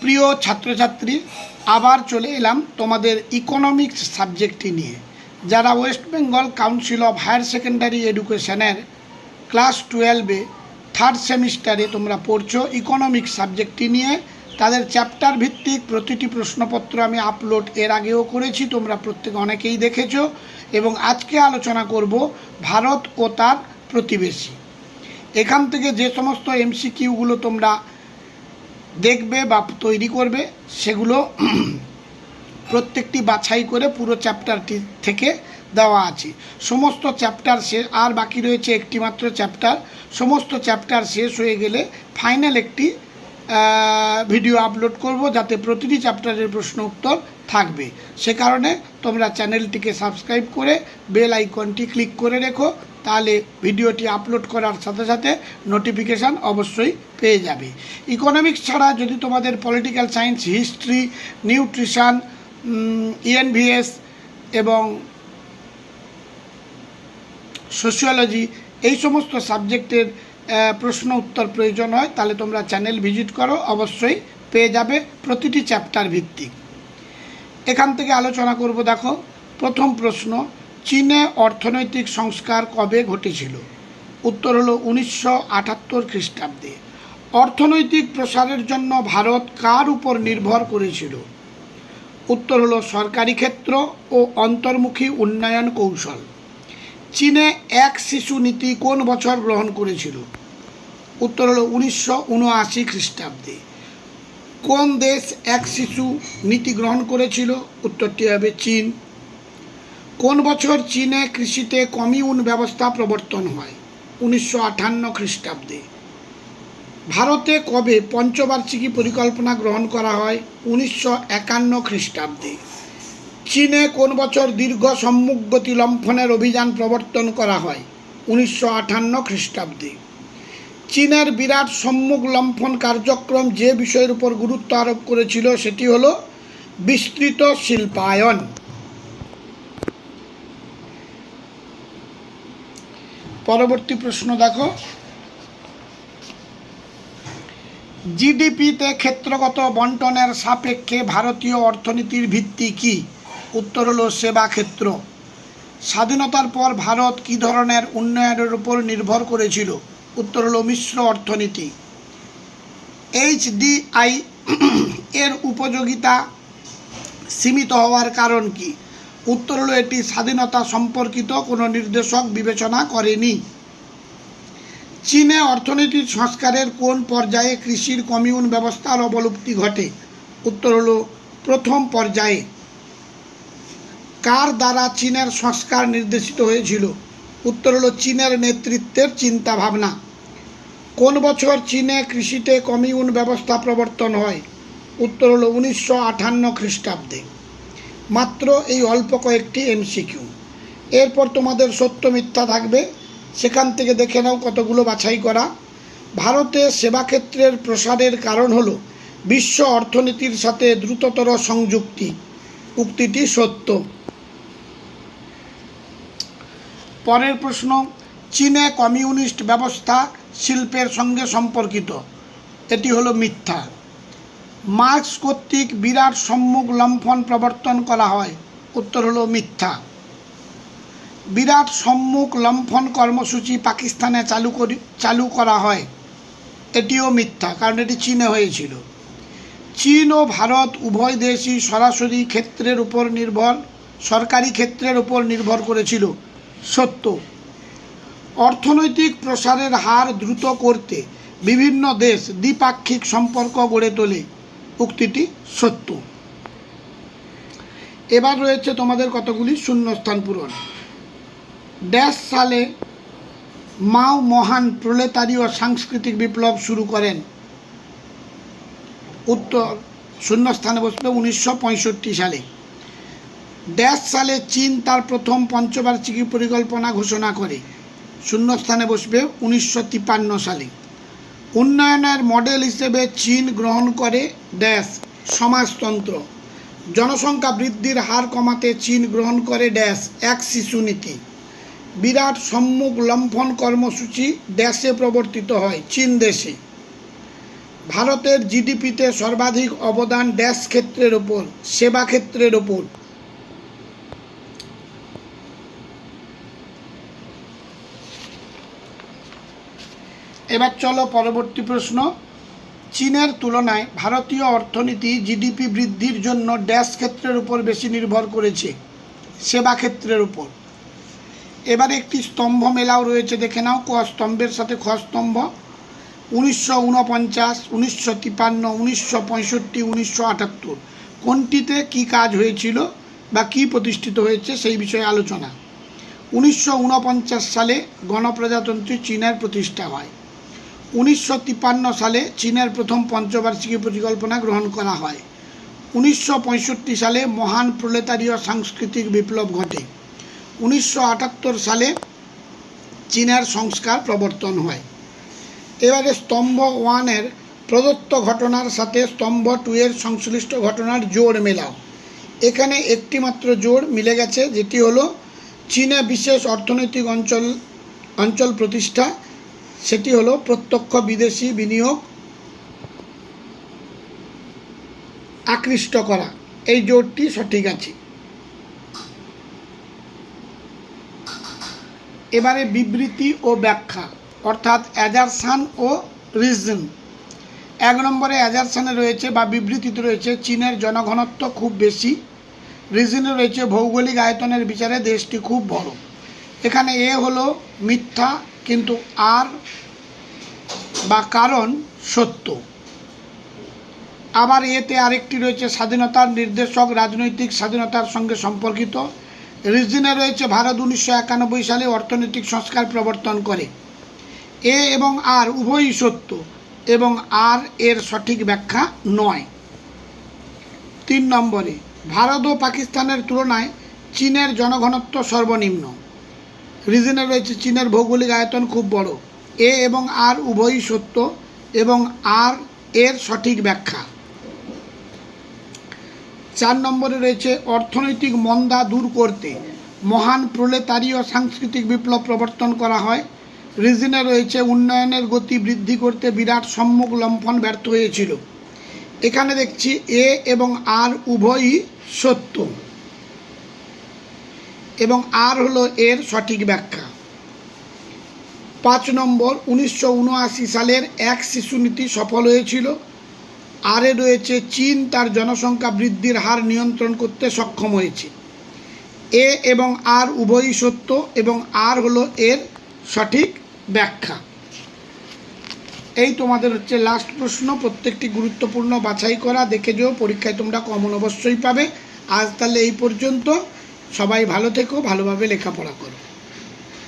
প্রিয় ছাত্রছাত্রী, আবার চলে এলাম তোমাদের ইকোনমিক্স সাবজেক্টটি নিয়ে। যারা West Bengal council of higher secondary এডুকেশনের ক্লাস 12-এ থার্ড সেমিস্টারে তোমরা পড়ছো ইকোনমিক্স সাবজেক্টটি নিয়ে, তাদের চ্যাপ্টার ভিত্তিক প্রতিটি প্রশ্নপত্র আমি আপলোড এর আগেও করেছি, তোমরা প্রত্যেকে অনেকেই দেখেছো। এবং আজকে আলোচনা করব ভারত ও তার প্রতিবেশী। এখান থেকে যে সমস্ত এমসিকিউগুলো তোমরা দেখবে বা তৈরি করবে সেগুলো প্রত্যেকটি বাছাই করে পুরো চ্যাপ্টারটি থেকে দেওয়া আছে। সমস্ত চ্যাপ্টার শেষ, আর বাকি রয়েছে একটি মাত্র চ্যাপ্টার। সমস্ত চ্যাপ্টার শেষ হয়ে গেলে ফাইনাল একটি ভিডিও আপলোড করব, যাতে প্রতিটি চ্যাপ্টারের প্রশ্ন উত্তর থাকবে। সে কারণে তোমরা চ্যানেলটিকে সাবস্ক্রাইব করে বেল আইকনটি ক্লিক করে রেখো, তাহলে ভিডিওটি আপলোড করার সাথে সাথে নোটিফিকেশান অবশ্যই পেয়ে যাবে। ইকোনমিক্স ছাড়া যদি তোমাদের political science, history, nutrition, ENVS এবং সোশিওলজি এই সমস্ত সাবজেক্টের প্রশ্ন উত্তর প্রয়োজন হয়, তাহলে তোমরা চ্যানেল ভিজিট করো, অবশ্যই পেয়ে যাবে প্রতিটি চ্যাপ্টার ভিত্তিক। এখান থেকে আলোচনা করব। দেখো, প্রথম প্রশ্ন, চীনে অর্থনৈতিক সংস্কার কবে ঘটেছিল? উত্তর হলো 1978 খ্রিস্টাব্দে। অর্থনৈতিক প্রসারের জন্য ভারত কার উপর নির্ভর করেছিল? উত্তর হলো সরকারি ক্ষেত্র ও অন্তর্মুখী উন্নয়ন কৌশল। চীনে এক শিশু নীতি কোন বছর গ্রহণ করেছিল? উত্তর হলো 1979 খ্রিস্টাব্দে। কোন দেশ এক শিশু নীতি গ্রহণ করেছিল? উত্তরটি হবে চীন। কোন বছর চীনে কৃষিতে কমিউন ব্যবস্থা প্রবর্তন হয়? 1958 খ্রিস্টাব্দে। ভারতে কবে পঞ্চবার্ষিকী পরিকল্পনা গ্রহণ করা হয়? 1951 খ্রিস্টাব্দে। চীনে কোন বছর দীর্ঘ সম্মুখগতি লম্ফনের অভিযান প্রবর্তন করা হয়? 1958 খ্রিস্টাব্দে। চীনের বিরাট সম্মুখ লম্ফন কার্যক্রম যে বিষয়ের উপর গুরুত্ব আরোপ করেছিল সেটি হলো বিস্তৃত শিল্পায়ন। পরবর্তী প্রশ্ন দেখো, জিডিপিতে ক্ষেত্রগত বন্টনের সাপেক্ষে ভারতীয় অর্থনীতির ভিত্তি কী? উত্তর হলো সেবা ক্ষেত্র। স্বাধীনতার পর ভারত কী ধরনের উন্নয়নের উপর নির্ভর করেছিল? উত্তর হলো মিশ্র অর্থনীতি। এইচডিআই এর উপযোগিতা সীমিত হওয়ার কারণ কি? উত্তর হলো এটি স্বাধীনতা সম্পর্কিত কোনো নির্দেশক বিবেচনা করেনি। চীনে অর্থনৈতিক সংস্কারের কোন পর্যায়ে কৃষির কমিউন ব্যবস্থার অবলুপ্তি ঘটে? উত্তর হলো প্রথম পর্যায়ে। কার দ্বারা চীনের সংস্কার নির্দেশিত হয়েছিল? উত্তর হলো চীনের নেতৃত্বের চিন্তাভাবনা। কোন বছর চীনে কৃষিতে কমিউন ব্যবস্থা প্রবর্তন হয়? উত্তর হলো 1958 খ্রিস্টাব্দে। মাত্র এই অল্প কয়েকটি এমসিকিউ। এরপর তোমাদের সত্য মিথ্যা থাকবে, সেখান থেকে দেখে নাও কতগুলো বাছাই করা। ভারতে সেবাক্ষেত্রের প্রসারের কারণ হলো বিশ্ব অর্থনীতির সাথে দ্রুততর সংযুক্তি। উক্তিটি সত্য। পরের প্রশ্ন, চীনে কমিউনিস্ট ব্যবস্থা শিল্পের সঙ্গে সম্পর্কিত। এটি হলো মিথ্যা। মার্ক্স কর্তৃক বিরাট সম্মুখ লম্ফন প্রবর্তন করা হয়। উত্তর হলো মিথ্যা। বিরাট সম্মুখ লম্ফন কর্মসূচি পাকিস্তানে চালু করা হয়। এটিও মিথ্যা, কারণ এটি চীনে হয়েছিল। চীন ও ভারত উভয় দেশই সরাসরি ক্ষেত্রের উপর সরকারি ক্ষেত্রের উপর নির্ভর করেছিল। সত্য। অর্থনৈতিক প্রসারের হার দ্রুত করতে বিভিন্ন দেশ দ্বিপাক্ষিক সম্পর্ক গড়ে তোলে। উক্তিটি সত্য। এবার রয়েছে তোমাদের কতগুলি শূন্যস্থান পূরণ। ড্যাশ সালে মাও মহান প্রলেতারীয় সাংস্কৃতিক বিপ্লব শুরু করেন? উত্তর শূন্যস্থানে বসবে 1965 সালে। ড্যাশ সালে চীন তার প্রথম পঞ্চবার্ষিকী পরিকল্পনা ঘোষণা করে? শূন্যস্থানে বসবে 1953 সালে। উন্নয়নের মডেল হিসেবে চীন গ্রহণ করে ড্যাশ সমাজতন্ত্র। জনসংখ্যা বৃদ্ধির হার কমাতে চীন গ্রহণ করে ড্যাশ এক শিশু নীতি। বিরাট সম্মুখ লম্ফন কর্মসূচি ড্যাশে প্রবর্তিত হয়? চীন দেশে। ভারতের জিডিপিতে সর্বাধিক অবদান ড্যাশ ক্ষেত্রের ওপর, সেবা ক্ষেত্রের ওপর। এবার চলো পরবর্তী প্রশ্ন। চীনের তুলনায় ভারতীয় অর্থনীতি জিডিপি বৃদ্ধির জন্য ড্যাশ ক্ষেত্রের উপর বেশি নির্ভর করেছে, সেবা ক্ষেত্রের উপর। এবারে একটি স্তম্ভ মেলাও রয়েছে, দেখে নাও। ক স্তম্ভের সাথে খ স্তম্ভ। 1949, 1953, 1965, 1978 কোনটিতে কি কাজ হয়েছিল বা কি প্রতিষ্ঠিত হয়েছে সেই বিষয়ে আলোচনা। 1949 সালে গণপ্রজাতন্ত্রী চীনের প্রতিষ্ঠা হয়। 1953 সালে চীনের প্রথম পঞ্চবার্ষিকী পরিকল্পনা গ্রহণ করা হয়। 1965 সালে মহান প্রলেতারীয় সাংস্কৃতিক বিপ্লব ঘটে। 1978 সালে চীনের সংস্কার প্রবর্তন হয়। এবারে স্তম্ভ 1-এর প্রদত্ত ঘটনার সাথে স্তম্ভ 2-এর সংশ্লিষ্ট ঘটনার জোড় মেলাও। এখানে একটি মাত্র জোড় মিলে গেছে, যেটি হলো চীনে বিশেষ অর্থনৈতিক অঞ্চল প্রতিষ্ঠা। সেটি হলো প্রত্যক্ষ বিদেশি বিনিয়োগ আকৃষ্ট করা। এই জোড়টি সঠিক আছে। এবারে বিবৃতি ও ব্যাখ্যা, অর্থাৎ অ্যাজারশন ও রিজন। 1 নম্বরে অ্যাজারশনে রয়েছে বা বিবৃতিতে রয়েছে চীনের জনঘনত্ব খুব বেশি। রিজনে রয়েছে ভৌগোলিক আয়তনের বিচারে দেশটি খুব বড়। এখানে এ হলো মিথ্যা, কিন্তু আর বা কারণ সত্য। আবার এতে আরেকটি রয়েছে স্বাধীনতার নির্দেশক, রাজনৈতিক স্বাধীনতার সঙ্গে সম্পর্কিত। রিজনে রয়েছে ভারত 1991 সালে অর্থনৈতিক সংস্কার প্রবর্তন করে। এ এবং আর উভয়ই সত্য এবং আর এর সঠিক ব্যাখ্যা নয়। 3 নম্বরে ভারত ও পাকিস্তানের তুলনায় চীনের জনঘনত্ব সর্বনিম্ন। রিজনে রয়েছে চীনের ভৌগোলিক আয়তন খুব বড়। এ এবং আর উভয়ই সত্য এবং আর এর সঠিক ব্যাখ্যা। 4 নম্বরে রয়েছে অর্থনৈতিক মন্দা দূর করতে মহান প্রলেতারীয় সাংস্কৃতিক বিপ্লব প্রবর্তন করা হয়। রিজনে রয়েছে উন্নয়নের গতি বৃদ্ধি করতে বিরাট সম্মুখ লম্ফন ব্যর্থ হয়েছিল। এখানে দেখছি এ এবং আর উভয়ই সত্য এবং আর হলো এর সঠিক ব্যাখ্যা। 5 নম্বর 1979 সালের এক শিশু নীতি সফল হয়েছিল। আরে রয়েছে চীন তার জনসংখ্যা বৃদ্ধির হার নিয়ন্ত্রণ করতে সক্ষম হয়েছে। এ এবং আর উভয়ই সত্য এবং আর হলো এর সঠিক ব্যাখ্যা। এই তোমাদের হচ্ছে লাস্ট প্রশ্ন। প্রত্যেকটি গুরুত্বপূর্ণ বাছাই করা, দেখে যেও, পরীক্ষায় তোমরা কমন অবশ্যই পাবে। আজ তাহলে এই পর্যন্ত। সবাই ভালো থেকো, ভালোভাবে লেখাপড়া করো।